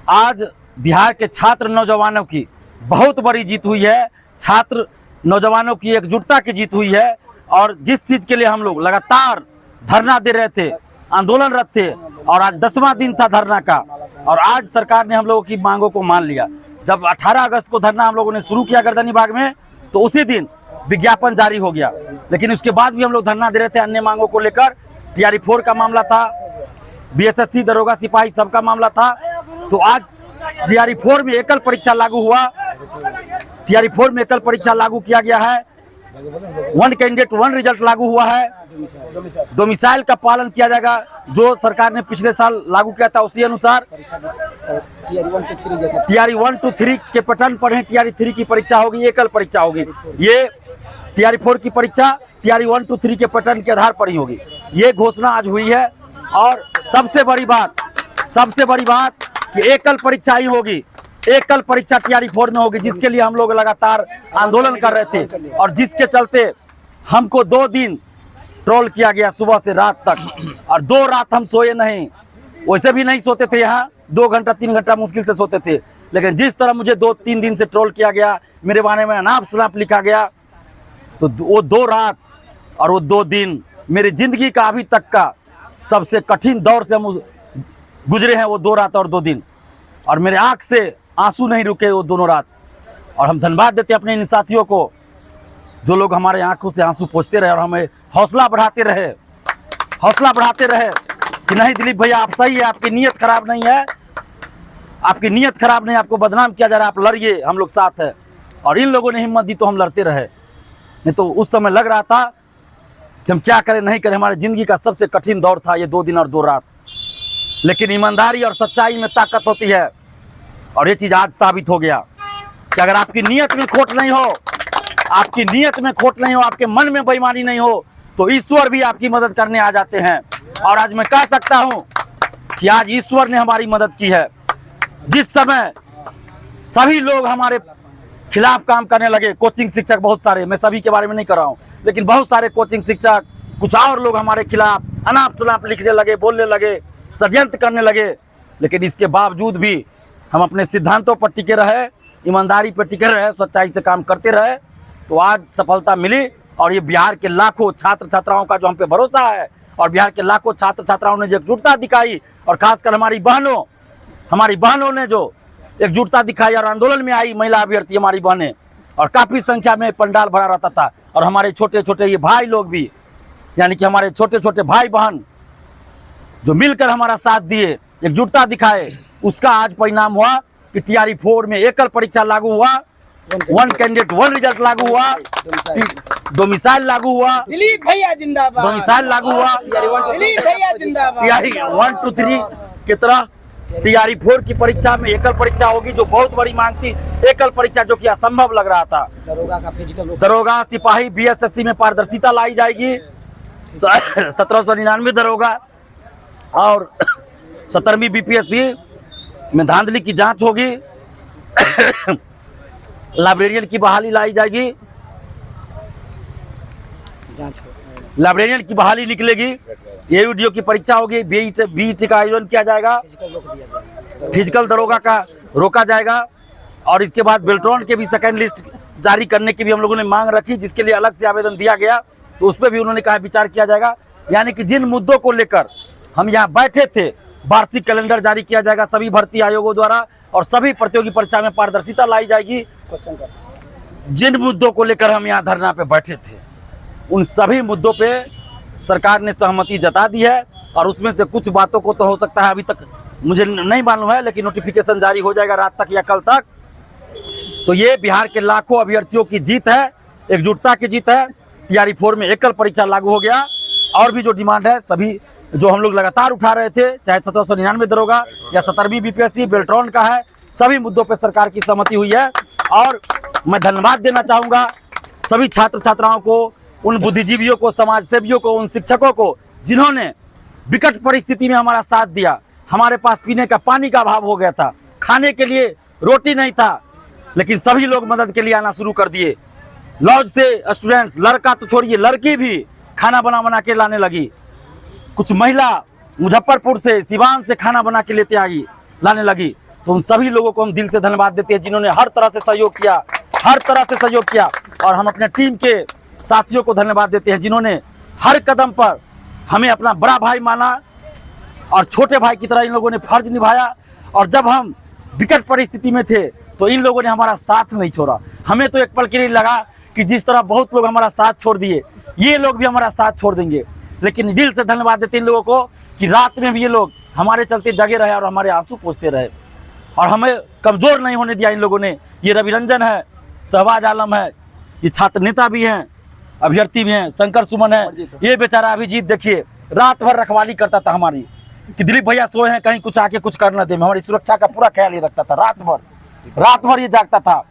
आज बिहार के छात्र नौजवानों की बहुत बड़ी जीत हुई है। छात्र नौजवानों की एकजुटता की जीत हुई है। और जिस चीज़ के लिए हम लोग लगातार धरना दे रहे थे, आंदोलनरत थे, और आज 10वां दिन था धरना का, और आज सरकार ने हम लोगों की मांगों को मान लिया। जब 18 अगस्त को धरना हम लोगों ने शुरू किया गर्दनी बाग में, तो उसी दिन विज्ञापन जारी हो गया। लेकिन उसके बाद भी हम लोग धरना दे रहे थे अन्य मांगों को लेकर। TRE 4 का मामला था, BSSC दरोगा सिपाही सबका मामला था। तो आज TRE 4 में एकल परीक्षा लागू हुआ। TRE 4 में एकल परीक्षा लागू किया गया है। 1 कैंडिडेट 1 रिजल्ट लागू हुआ है। डोमिसाइल का पालन किया जाएगा, जो सरकार ने पिछले साल लागू किया था उसी अनुसार। TRE 1 to 3 के पैटर्न पर है। TRE 3 की परीक्षा होगी, एकल परीक्षा होगी। ये TRE 4 की परीक्षा TRE 1 to 3 के पैटर्न के आधार पर ही होगी। ये घोषणा आज हुई है। और सबसे बड़ी बात कि एकल परीक्षा ही होगी। एकल परीक्षा TRE 4 में होगी, जिसके लिए हम लोग लगातार आंदोलन कर रहे थे, और जिसके चलते हमको 2 दिन ट्रोल किया गया सुबह से रात तक। और 2 रात हम सोए नहीं, वैसे भी नहीं सोते थे। यहाँ 2 घंटा 3 घंटा मुश्किल से सोते थे। लेकिन जिस तरह मुझे 2-3 दिन से ट्रोल किया गया, मेरे बारे में अनाप शनाप लिखा गया, तो वो 2 रात और वो 2 दिन मेरी ज़िंदगी का अभी तक का सबसे कठिन दौर से हम गुजरे हैं। वो 2 रात और 2 दिन, और मेरे आँख से आंसू नहीं रुके वो दोनों रात। और हम धन्यवाद देते हैं अपने इन साथियों को, जो लोग हमारे आंखों से आंसू पोंछते रहे और हमें हौसला बढ़ाते रहे कि नहीं दिलीप भैया आप सही है, आपकी नीयत खराब नहीं है, आपको बदनाम किया जा रहा है, आप लड़िए, हम लोग साथ हैं। और इन लोगों ने हिम्मत दी तो हम लड़ते रहे। नहीं तो उस समय लग रहा था कि हम क्या करें नहीं करें। हमारी ज़िंदगी का सबसे कठिन दौर था ये 2 दिन और 2 रात। लेकिन ईमानदारी और सच्चाई में ताकत होती है, और ये चीज़ आज साबित हो गया कि अगर आपकी नीयत में खोट नहीं हो, आपके मन में बेईमानी नहीं हो, तो ईश्वर भी आपकी मदद करने आ जाते हैं। और आज मैं कह सकता हूं कि आज ईश्वर ने हमारी मदद की है। जिस समय सभी लोग हमारे खिलाफ काम करने लगे, कोचिंग शिक्षक बहुत सारे, मैं सभी के बारे में नहीं कर रहा हूं, लेकिन बहुत सारे कोचिंग शिक्षक, कुछ और लोग हमारे खिलाफ अनाप शनाप लिखने लगे, बोलने लगे, षड्यंत्र करने लगे। लेकिन इसके बावजूद भी हम अपने सिद्धांतों पर टिके रहे, ईमानदारी पर टिके रहे, सच्चाई से काम करते रहे, तो आज सफलता मिली। और ये बिहार के लाखों छात्र छात्राओं का जो हम पे भरोसा है, और बिहार के लाखों छात्र छात्राओं ने जो एकजुटता दिखाई, और खासकर हमारी बहनों ने जो एकजुटता दिखाई और आंदोलन में आई, महिला अभ्यर्थी हमारी बहनें, और काफ़ी संख्या में पंडाल भरा रहता था। और हमारे छोटे छोटे ये भाई लोग भी, यानी कि हमारे छोटे छोटे भाई बहन जो मिलकर हमारा साथ दिए, एकजुटता दिखाए, उसका आज परिणाम हुआ कि TRE 4 में एकल परीक्षा लागू हुआ, 1 कैंडिडेट 1 रिजल्ट लागू हुआ, डोमिसाइल लागू हुआ, दिलीप भैया जिंदाबाद, डोमिसाइल लागू हुआ, दिलीप भैया जिंदाबाद। TRE 1 to 3 की तरह TRE 4 की परीक्षा में एकल परीक्षा होगी, जो बहुत बड़ी मांग थी। एकल परीक्षा जो कि असंभव लग रहा था। दरोगा सिपाही BSSC में पारदर्शिता लाई जाएगी। 1799 दरोगा और 17वीं BPSC में धांधली की जांच होगी। लाइब्रेरियन की बहाली लाई जाएगी, लाइब्रेरियन की बहाली निकलेगी। AUDO की परीक्षा होगी, BET का आयोजन किया जाएगा, फिजिकल दरोगा का रोका जाएगा। और इसके बाद बेल्ट्रॉन के भी सेकेंड लिस्ट जारी करने की भी हम लोगों ने मांग रखी, जिसके लिए अलग से आवेदन दिया गया, तो उस पर भी उन्होंने कहा विचार किया जाएगा। यानी कि जिन मुद्दों को लेकर हम यहाँ बैठे थे, वार्षिक कैलेंडर जारी किया जाएगा सभी भर्ती आयोगों द्वारा, और सभी प्रतियोगी परीक्षा में पारदर्शिता लाई जाएगी। जिन मुद्दों को लेकर हम यहाँ धरना पे बैठे थे, उन सभी मुद्दों पे सरकार ने सहमति जता दी है। और उसमें से कुछ बातों को तो हो सकता है अभी तक मुझे नहीं मालूम है, लेकिन नोटिफिकेशन जारी हो जाएगा रात तक या कल तक। तो ये बिहार के लाखों अभ्यर्थियों की जीत है, एकजुटता की जीत है। TRE 4 में एकल परीक्षा लागू हो गया। और भी जो डिमांड है, सभी जो हम लोग लगातार उठा रहे थे, चाहे 1799 दरोगा या 17वीं BPSC बेल्ट्रॉन का है, सभी मुद्दों पर सरकार की सहमति हुई है। और मैं धन्यवाद देना चाहूँगा सभी छात्र छात्राओं को, उन बुद्धिजीवियों को, समाज सेवियों को, उन शिक्षकों को, जिन्होंने विकट परिस्थिति में हमारा साथ दिया। हमारे पास पीने का पानी का अभाव हो गया था, खाने के लिए रोटी नहीं था, लेकिन सभी लोग मदद के लिए आना शुरू कर दिए। लॉज से स्टूडेंट्स, लड़का तो छोड़िए, लड़की भी खाना बना के लाने लगी। कुछ महिला मुजफ्फरपुर से, सिवान से खाना बना के लाने लगी। तो उन सभी लोगों को हम दिल से धन्यवाद देते हैं जिन्होंने हर तरह से सहयोग किया, हर तरह से सहयोग किया। और हम अपने टीम के साथियों को धन्यवाद देते हैं जिन्होंने हर कदम पर हमें अपना बड़ा भाई माना और छोटे भाई की तरह इन लोगों ने फर्ज निभाया। और जब हम विकट परिस्थिति में थे तो इन लोगों ने हमारा साथ नहीं छोड़ा। हमें तो एक पल के लिए लगा कि जिस तरह बहुत लोग हमारा साथ छोड़ दिए, ये लोग भी हमारा साथ छोड़ देंगे। लेकिन दिल से धन्यवाद देते हैं इन लोगों को कि रात में भी ये लोग हमारे चलते जगे रहे और हमारे आंसू पोंछते रहे और हमें कमज़ोर नहीं होने दिया इन लोगों ने। ये रवि रंजन है, शहबाज आलम है, ये छात्र नेता भी हैं, अभ्यर्थी भी हैं, शंकर सुमन है, ये बेचारा अभिजीत देखिए रात भर रखवाली करता था हमारी कि दिलीप भैया सोए हैं कहीं कुछ आके कुछ कर न दे। हमारी सुरक्षा का पूरा ख्याल ये रखता था, रात भर ये जागता था।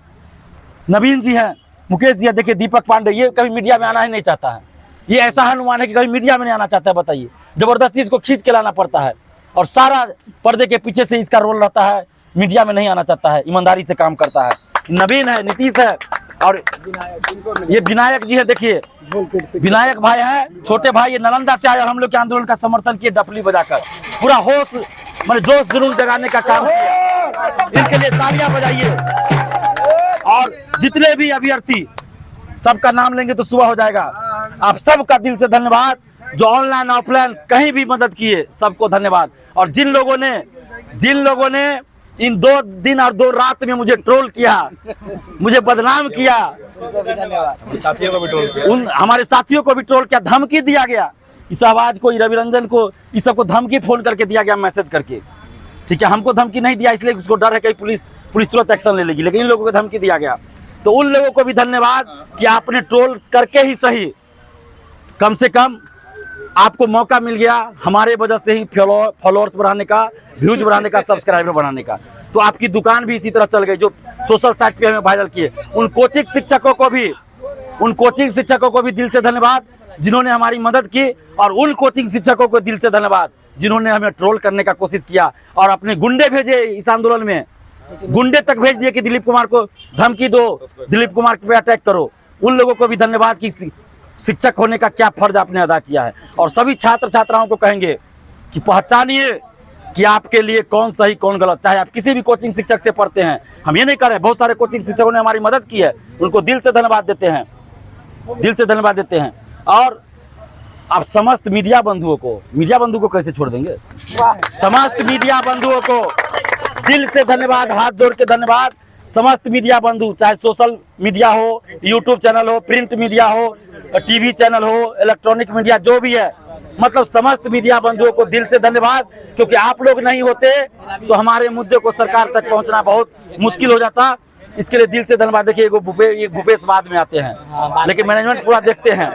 नवीन जी हैं, मुकेश जी है, देखिए दीपक पांडे, ये कभी मीडिया में आना ही नहीं चाहता है। ये ऐसा हनुमान है कि कभी मीडिया में नहीं आना चाहता है। बताइए, जबरदस्ती इसको खींच के लाना पड़ता है और सारा पर्दे के पीछे से इसका रोल रहता है, मीडिया में नहीं आना चाहता है, ईमानदारी से काम करता है। नवीन है, नीतीश है और ये विनायक जी है। देखिए विनायक भाई है, छोटे भाई, ये नालंदा से आए और हम लोग के आंदोलन का समर्थन किए डफली बजाकर, पूरा होश मतलब जोश जुनून जगाने का काम किया। इनके लिए तालियां बजाइए। और जितने भी अभ्यर्थी, सबका नाम लेंगे तो सुबह हो जाएगा। आप सबका दिल से धन्यवाद जो ऑनलाइन ऑफलाइन कहीं भी मदद किए, सबको धन्यवाद। और जिन लोगों ने इन 2 दिन और 2 रात में मुझे ट्रोल किया, मुझे बदनाम किया, साथियों को भी ट्रोल किया, उन हमारे साथियों को भी ट्रोल किया, धमकी दिया गया। इस आवाज को, रवि रंजन को, इस सबको धमकी फोन करके दिया गया, मैसेज करके। ठीक है, हमको धमकी नहीं दिया इसलिए उसको डर है कि पुलिस तुरंत एक्शन ले लेगी, लेकिन इन लोगों को धमकी दिया गया। तो उन लोगों को भी धन्यवाद कि आपने ट्रोल करके ही सही, कम से कम आपको मौका मिल गया हमारे वजह से ही फॉलोअर्स बढ़ाने का, व्यूज बढ़ाने का, सब्सक्राइबर बढ़ाने का। तो आपकी दुकान भी इसी तरह चल गई जो सोशल साइट पे हमें वायरल किए। उन कोचिंग शिक्षकों को भी दिल से धन्यवाद जिन्होंने हमारी मदद की, और उन कोचिंग शिक्षकों को दिल से धन्यवाद जिन्होंने हमें ट्रोल करने का कोशिश किया और अपने गुंडे भेजे इस आंदोलन में, गुंडे तक भेज दिए कि दिलीप कुमार को धमकी दो, दिलीप कुमार पे अटैक करो। उन लोगों को भी धन्यवाद कि शिक्षक होने का क्या फर्ज आपने अदा किया है। और सभी छात्र छात्राओं को कहेंगे कि पहचानिए कि आपके लिए कौन सही कौन गलत, चाहे आप किसी भी कोचिंग शिक्षक से पढ़ते हैं। हम ये नहीं कर रहे, बहुत सारे कोचिंग शिक्षकों ने हमारी मदद की है, उनको दिल से धन्यवाद देते हैं। और आप समस्त मीडिया बंधुओं को कैसे छोड़ देंगे, समस्त मीडिया बंधुओं को दिल से धन्यवाद, हाथ जोड़ के धन्यवाद। समस्त मीडिया बंधु, चाहे सोशल मीडिया हो, यूट्यूब चैनल हो, प्रिंट मीडिया हो, टीवी चैनल हो, इलेक्ट्रॉनिक मीडिया जो भी है, मतलब समस्त मीडिया बंधुओं को दिल से धन्यवाद। क्योंकि आप लोग नहीं होते तो हमारे मुद्दे को सरकार तक पहुंचना बहुत मुश्किल हो जाता। इसके लिए दिल से धन्यवाद। देखिए ये भूपेश बाद में आते हैं, लेकिन मैनेजमेंट पूरा देखते हैं।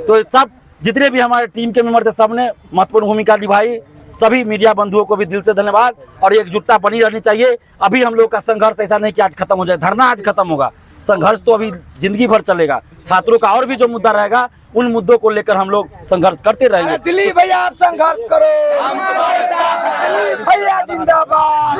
तो सब जितने भी हमारे टीम के मेंबर थे, सबने महत्वपूर्ण भूमिका निभाई। सभी मीडिया बंधुओं को भी दिल से धन्यवाद। और एकजुटता बनी रहनी चाहिए। अभी हम लोग का संघर्ष ऐसा नहीं कि आज खत्म हो जाए, धरना आज खत्म होगा, संघर्ष तो अभी जिंदगी भर चलेगा। छात्रों का और भी जो मुद्दा रहेगा, उन मुद्दों को लेकर हम लोग संघर्ष करते रहेंगे। दिलीप भैया आप संघर्ष करो, दिलीप भैया जिंदाबाद।